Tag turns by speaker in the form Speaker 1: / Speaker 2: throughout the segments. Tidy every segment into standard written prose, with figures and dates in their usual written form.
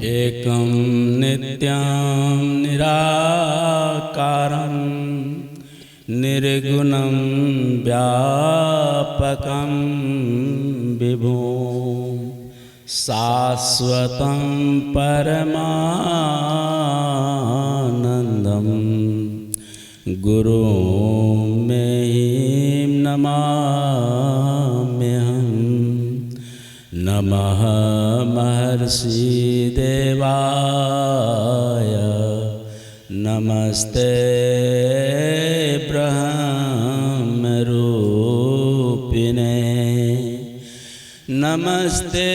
Speaker 1: एकं नित्यं निराकारं निर्गुणं व्यापकं विभुं शाश्वतं परमानन्दं गुरुं में नमाम्यहम्। नमः महर्षि देवाय नमस्ते ब्रह्मरूपिणे नमस्ते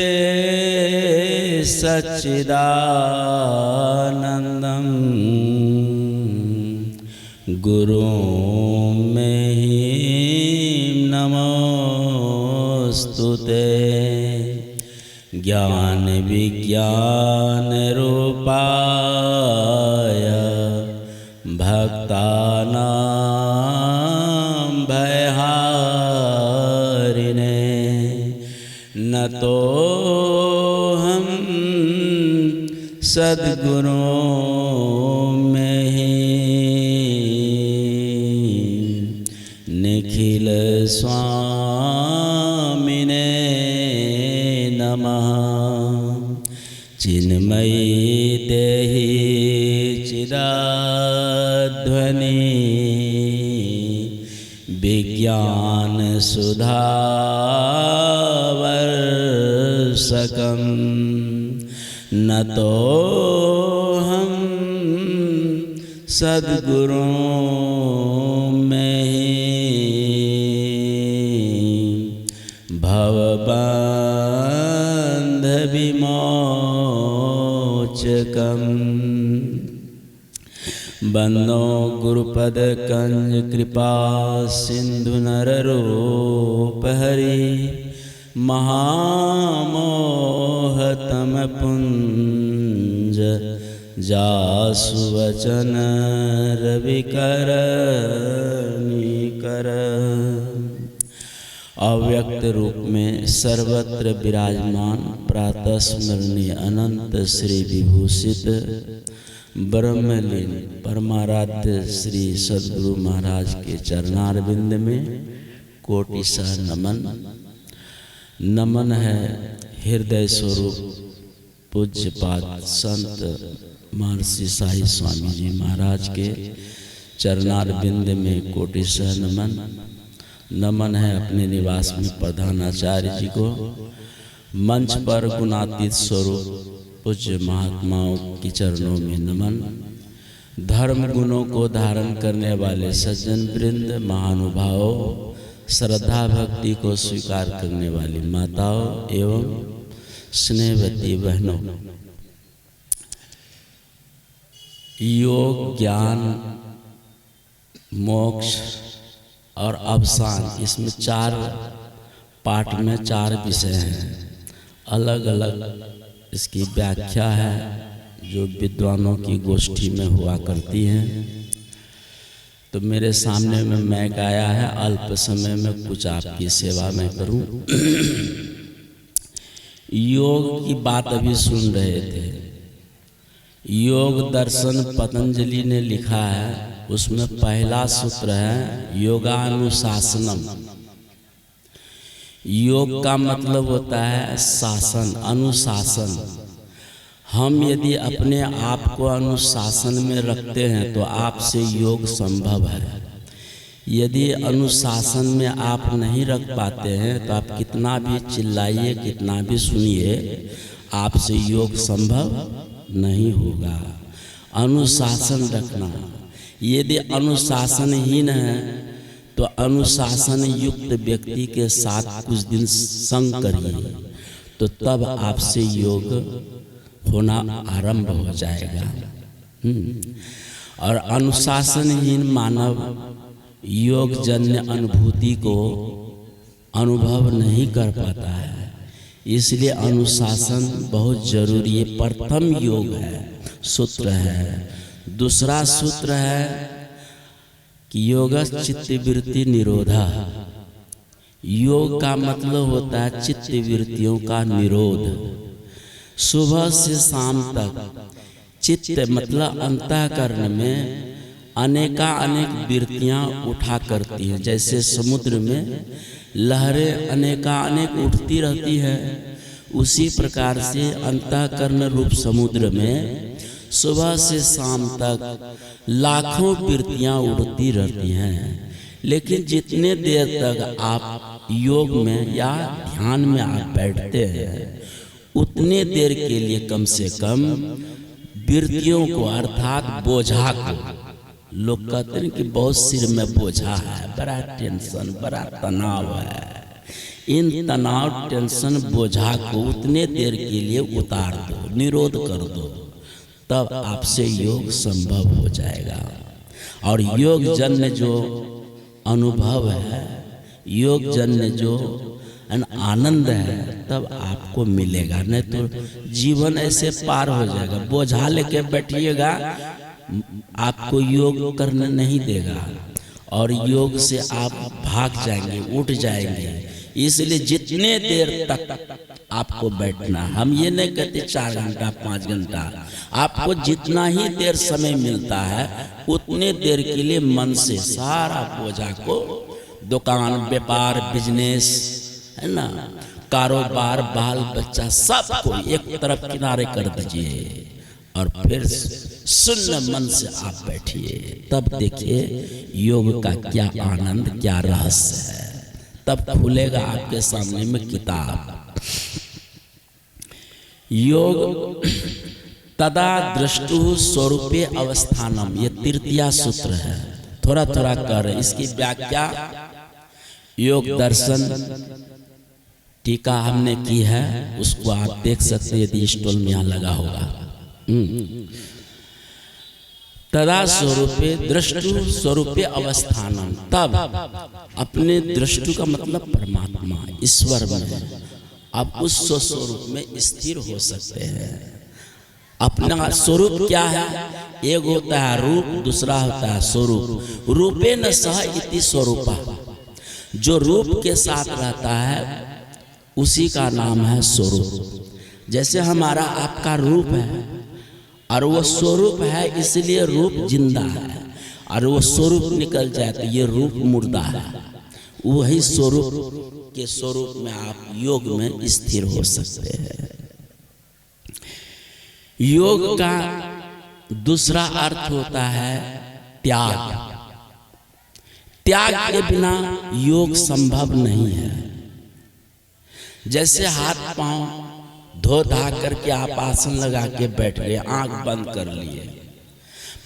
Speaker 1: सच्चिदानन्दं गुरुं में नमोस्तुते। ज्ञान विज्ञान रूपाय भक्तानां भयहारिणे नतोऽहं सद्गुरों में निखिल स्वामिने नमः। चिन्मयी देहि चिदाध्वनि विज्ञान सुधावर्षकं नतोऽहं सद्गुरों में भवबन्ध विमोचकम्। बंदो गुरुपद कंज कृपा सिंधु नररूप हरि महामोहतम पुंज जासु वचन रविकर निकर। अव्यक्त रूप में सर्वत्र विराजमान प्रातः स्मरणीय अनंत श्री विभूषित ब्रह्मलीन परमाराध्य श्री सद्गुरु महाराज के चरणारविंद में कोटिशः नमन। नमन है हृदय स्वरूप पूज्यपाद संत महर्षि साई स्वामी जी महाराज के चरणारविंद में कोटिशः नमन। नमन है अपने निवास में प्रधानाचार्य जी को। मंच पर गुणातीत स्वरूप पूज्य महात्माओं के चरणों में नमन। धर्म गुणों को धारण करने वाले सज्जन वृंद महानुभावों, श्रद्धा भक्ति को स्वीकार करने वाली माताओं एवं स्नेहवती बहनों, योग ज्ञान मोक्ष और अवसान, इसमें 4 पाठ में 4 विषय हैं। अलग अलग इसकी व्याख्या है जो विद्वानों की गोष्ठी में हुआ करती हैं। तो मेरे सामने में मैक आया है, अल्प समय में कुछ आपकी सेवा में करूं। योग की बात अभी सुन रहे थे। योग दर्शन पतंजलि ने लिखा है, उसमें पहला सूत्र है योगानुशासनम। योग का मतलब होता है शासन, अनुशासन। हम यदि अपने आप को अनुशासन में रखते हैं तो आपसे योग संभव है। यदि अनुशासन में आप नहीं रख पाते हैं तो आप कितना भी चिल्लाइए, कितना भी सुनिए, आपसे योग संभव नहीं होगा। अनुशासन रखना। यदि अनुशासनहीन है तो अनुशासन युक्त व्यक्ति के साथ कुछ दिन संग करिए, तो तब आपसे योग होना आरंभ हो जाएगा। और अनुशासनहीन मानव योगजन्य अनुभूति को अनुभव नहीं कर पाता है। इसलिए अनुशासन बहुत जरूरी है। प्रथम योग है, सूत्र है। दूसरा सूत्र है कि योग चित्तवृत्ति निरोधा। योग का मतलब होता है चित्त वृत्तियों का निरोध। सुबह से शाम तक चित्त मतलब अंतःकरण में अनेक वृत्तियाँ उठा करती हैं। जैसे समुद्र में लहरें अनेक उठती रहती है, उसी प्रकार से अंतःकरण रूप समुद्र में सुबह से शाम तक लाखों वृत्तियाँ उड़ती रहती हैं। लेकिन जितने देर तक आप योग में या ध्यान में आप बैठते हैं, उतने देर के लिए कम से कम वृत्तियों को अर्थात बोझा को, लोग कहते हैं कि बहुत सिर में बोझा है, बड़ा टेंशन, बड़ा तनाव है, इन तनाव टेंशन बोझा को उतने देर के लिए उतार दो, निरोध कर दो, तब आपसे योग संभव हो जाएगा। और योग जन्य जो अनुभव है, योग जन्य जो आनंद है, तब आपको मिलेगा। नहीं तो जीवन ऐसे पार हो जाएगा। बोझा लेके बैठिएगा, आपको योग करने नहीं देगा और योग से आप भाग जाएंगे, उठ जाएंगे। इसलिए जितने देर तक आपको बैठना, हम ये नहीं कहते 4 घंटा 5 घंटा, आपको जितना ही देर समय मिलता है उतने देर के लिए मन से सारा बोझा को, दुकान, व्यापार, बिजनेस है ना, कारोबार, बाल बच्चा, सबको एक तरफ किनारे कर दीजिए और फिर शून्य मन से आप बैठिए। तब देखिए योग का क्या आनंद, क्या रहस्य है। तब खुलेगा आपके सामने में किताब। योग तदा दृष्टु स्वरूपे अवस्थानम, ये तृतीया सूत्र है। थोड़ा थोड़ा कर इसकी व्याख्या योग दर्शन टीका हमने की है, उसको आप देख सकते हैं यदि स्टॉल में यहाँ लगा होगा। तदा स्वरूपे दृष्टु स्वरूपे अवस्थानम, तब अपने दृष्टु का मतलब परमात्मा ईश्वर में आप उस स्वरूप में स्थिर हो सकते हैं। अपना स्वरूप क्या है? एक होता है रूप, दूसरा होता है स्वरूप। रूपे न सह इति स्वरूपा, जो रूप के साथ रहता है उसी का नाम है स्वरूप। जैसे हमारा आपका रूप है और वो स्वरूप है, इसलिए रूप जिंदा है, और वो स्वरूप निकल जाए तो ये रूप मुर्दा है। वही स्वरूप के स्वरूप में आप योग में स्थिर हो सकते हैं। योग का दूसरा अर्थ होता है त्याग। त्याग के बिना योग संभव नहीं है। जैसे हाथ पांव धो धा करके आप आसन लगा के बैठ गए, आंख बंद कर लिए,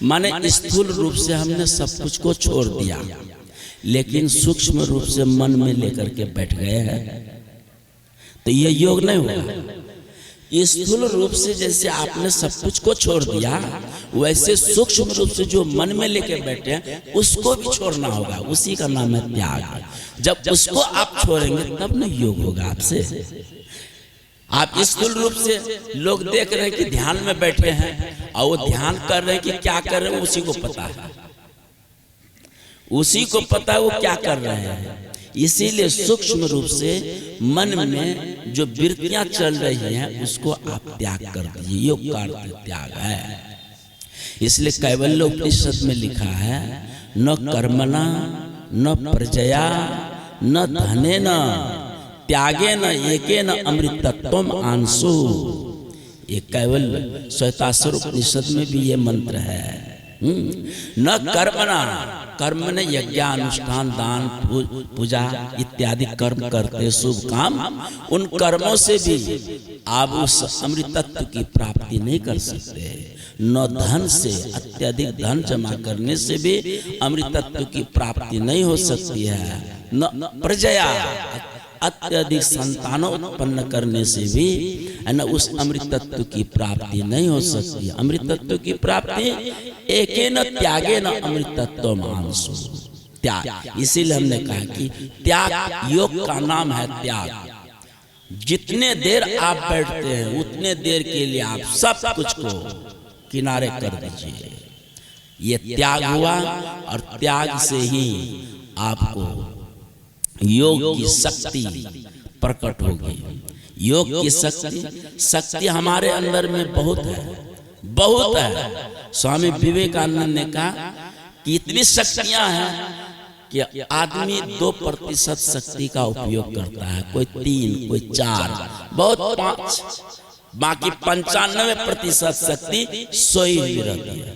Speaker 1: माने स्थूल रूप से हमने सब कुछ को छोड़ दिया, लेकिन सूक्ष्म रूप से मन में लेकर के बैठ गए हैं, तो ये योग नहीं होगा। स्थूल रूप से जैसे आपने सब कुछ को छोड़ दिया, वैसे सूक्ष्म रूप से जो मन में लेके बैठे हैं उसको भी छोड़ना होगा। उसी का नाम है त्याग। जब उसको आप छोड़ेंगे तब न योग होगा आपसे। आप स्थूल रूप से लोग देख रहे हैं कि ध्यान में बैठे हैं और वो ध्यान कर रहे हैं कि क्या कर रहे हैं उसी को पता है, उसी को पता है वो क्या कर रहे हैं। इसीलिए सूक्ष्म रूप से मन में जो वृत्तियां चल रही हैं उसको आप त्याग कर दीजिए। योग का अर्थ त्याग है। इसलिए कैवल्य उपनिषद में लिखा है, न कर्मणा न प्रजया न धनेन त्यागेन एकेन अमृतत्वम आंसु। ये कैवल्य श्वेताश्वर उपनिषद में भी ये मंत्र है। न कर्मणा, कर्म ने यज्ञानुष्ठान, दान, पूजा इत्यादि कर्म करते शुभ काम, उन कर्मों से भी आप उस अमृतत्व की प्राप्ति नहीं कर सकते। न धन से, अत्यधिक धन जमा करने से भी अमृतत्व की प्राप्ति नहीं हो सकती है। न प्रजया, अत्यधिक संतानों उत्पन्न करने से भी है ना उस अमृतत्व की प्राप्ति नहीं हो सकती। अमृतत्व की प्राप्ति एकेन त्यागेन अमृतत्व मानसु, त्याग। इसीलिए हमने कहा कि त्याग, योग का नाम है त्याग। जितने देर आप बैठते हैं उतने देर के लिए आप सब कुछ को किनारे कर दीजिए। ये त्याग हुआ और त्याग से ही आपको योग की शक्ति प्रकट होगी। योग की शक्ति हमारे अंदर में बहुत है। स्वामी विवेकानंद ने कहा कि इतनी शक्तियां हैं कि आदमी 2% शक्ति का उपयोग करता है, कोई 3, कोई 4, बहुत 5, बाकी 95% शक्ति सोई हुई रहती है।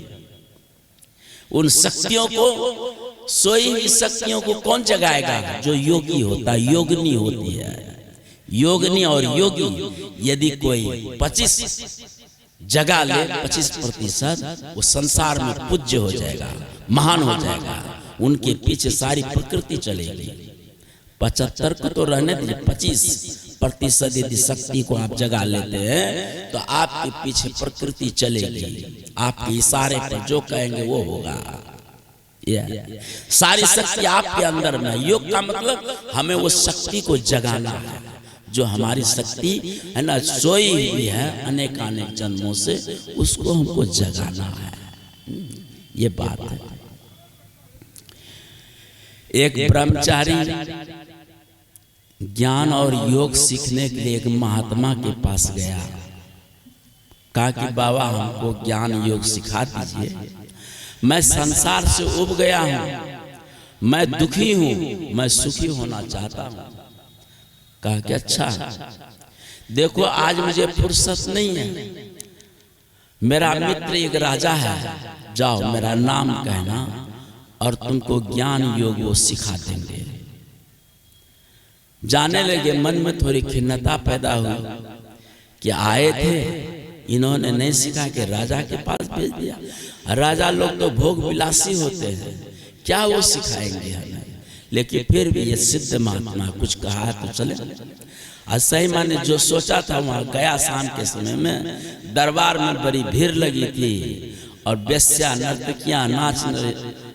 Speaker 1: उन शक्तियों को, सोई हुई शक्तियों को कौन जगाएगा? जो योगी होता है, योगिनी होती है। योगिनी और योगी यदि कोई 25 जगा ले, 25%, वो संसार में पूज्य हो जाएगा, महान हो जाएगा। उनके पीछे सारी प्रकृति चलेगी। 75 को तो रहने दीजिए, 25% यदि शक्ति को आप जगा लेते हैं तो आपके पीछे प्रकृति चलेगी। आपके इशारे पर जो कहेंगे वो होगा। सारी शक्ति आपके अंदर में। योग का मतलब हमें वो शक्ति को जगाना है, जो हमारी शक्ति है ना, सोई हुई है अनेक जन्मों से, उसको हमको जगाना है। ये बात है। एक ब्रह्मचारी ज्ञान और योग सीखने के लिए एक महात्मा के पास गया। कहा कि बाबा हमको ज्ञान योग सिखा दीजिए, मैं संसार से उब गया हूं, मैं दुखी हूं, मैं सुखी होना चाहता हूं। कहा कि अच्छा देखो, आज मुझे फुर्सत नहीं है, मेरा मित्र एक राजा है, जाओ मेरा नाम कहना और तुमको ज्ञान योग वो सिखा देंगे। जाने लगे। मन में थोड़ी खिन्नता पैदा हुई कि आए थे, इन्होंने नहीं सिखा के राजा के पास भेज दिया। राजा लोग तो भोग विलासी होते हैं, क्या वो सिखाएंगे हमें? लेकिन फिर भी ये सिद्ध महात्मा कुछ कहा तो चले। सही माने जो सोचा था वहां गया। शाम के समय में दरबार में बड़ी भीड़ लगी थी और बेस्या नर्तकियां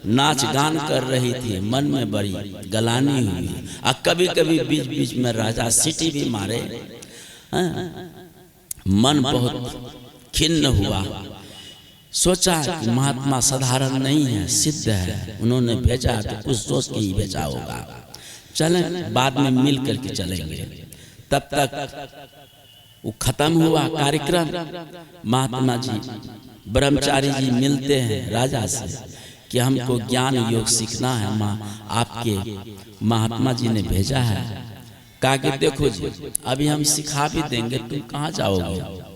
Speaker 1: नाच गान कर रही थी। मन में बड़ी गलानी हुई और कभी कभी बीच बीच में राजा सीटी भी मारे। मन बहुत खिन्न हुआ। सोचा कि महात्मा साधारण नहीं है, सिद्ध है, उन्होंने भेजा तो कुछ सोच के ही भेजा होगा, चलें बाद में मिल करके चलेंगे। तब तक वो खत्म हुआ कार्यक्रम। महात्मा जी, ब्रह्मचारी जी मिलते हैं राजा से कि हमको ज्ञान योग सीखना है, आपके महात्मा जी ने भेजा है। कहा कि देखो जी, अभी हम सिखा भी देंगे, तुम कहाँ जाओगे?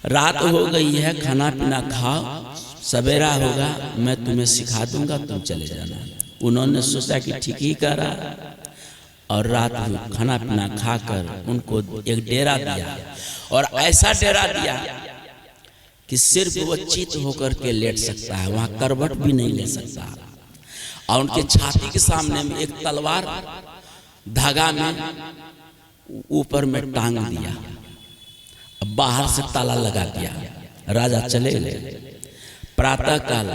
Speaker 1: रात हो गई है, खाना पीना खाओ, सवेरा होगा मैं तुम्हें सिखा दूंगा, तुम चले जाना। उन्होंने सोचा कि ठीक ही कह रहा, और रात में खाना पीना खाकर उनको एक डेरा दिया, और ऐसा डेरा दिया कि सिर्फ वो चित होकर के लेट सकता है, वहां करवट भी नहीं ले सकता। और उनके छाती के सामने में एक तलवार धागा में ऊपर में टांग दिया, बाहर से ताला लगा दिया। राजा चले गए। प्रातः काल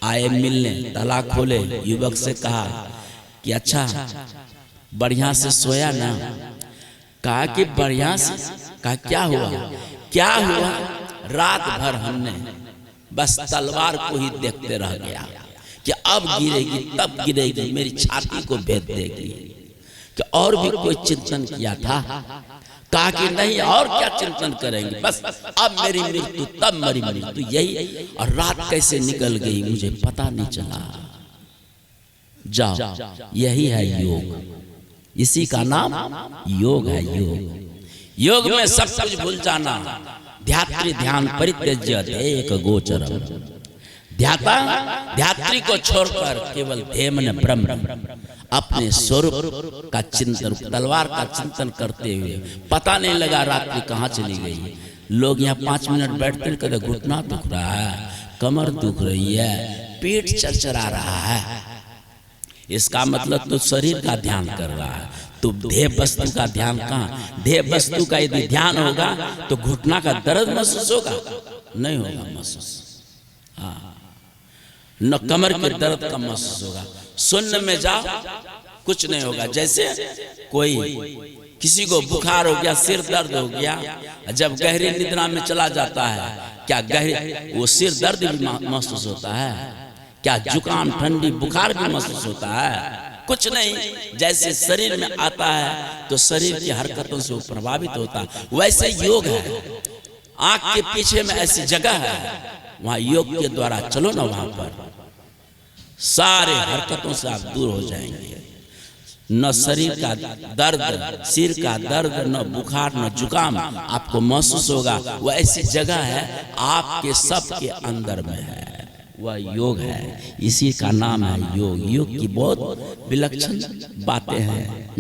Speaker 1: आए मिलने, ताला खोले, युवक से कहा कि अच्छा बढ़िया से सोया ना? कहा कि बढ़िया से। कहा क्या हुआ? क्या हुआ? रात भर हमने बस तलवार को ही देखते रह गया कि अब गिरेगी तब गिरेगी, मेरी छाती को भेद देगी। कि और भी कोई चिंतन किया था? कहा कि नहीं, और क्या चिंतन करेंगे, बस अब मेरी मृत्यु तब मेरी मृत्यु, यही। और रात कैसे निकल गई मुझे पता नहीं चला। जाओ, यही है योग, इसी का नाम योग है। योग में सब कुछ भूल जाना। ध्यात्री ध्यान परित्यज्य एक गोचरम। ध्यात्री को छोड़कर केवल ध्येय ब्रह्म, अपने स्वरूप का चिंतन, तलवार का चिंतन करते हुए पता नहीं लगा रात्रि कहाँ चली गई। लोग यहाँ 5 मिनट बैठते हैं, कभी घुटना दुख रहा है, कमर दुख रही है, पेट चरचरा रहा है। इसका मतलब तो शरीर का ध्यान कर रहा है, तो ध्येय वस्तु का ध्यान कहाँ? ध्येय वस्तु का यदि ध्यान होगा तो घुटना का दर्द महसूस होगा? नहीं होगा महसूस। हाँ, न कमर के दर्द का महसूस होगा। शून्य में जाओ, कुछ नहीं होगा। जैसे कोई किसी को बुखार हो गया, सिर दर्द हो गया, जब गहरी निद्रा में चला जाता है, क्या गहरी वो सिर दर्द भी महसूस होता है? क्या जुकाम ठंडी बुखार भी महसूस होता है? कुछ नहीं। जैसे शरीर में आता है तो शरीर की हरकतों से वो प्रभावित होता है, वैसे योग है। आंख के पीछे में ऐसी जगह है, वहां योग के द्वारा चलो ना, वहां पर सारे हरकतों से आप दूर हो जाएंगे। न शरीर का दर्द, सिर का दर्द, न बुखार, न जुकाम आपको महसूस होगा। वह ऐसी जगह है आपके सबके अंदर में है, वह योग है। इसी का नाम है योग। योग की बहुत विलक्षण बातें हैं।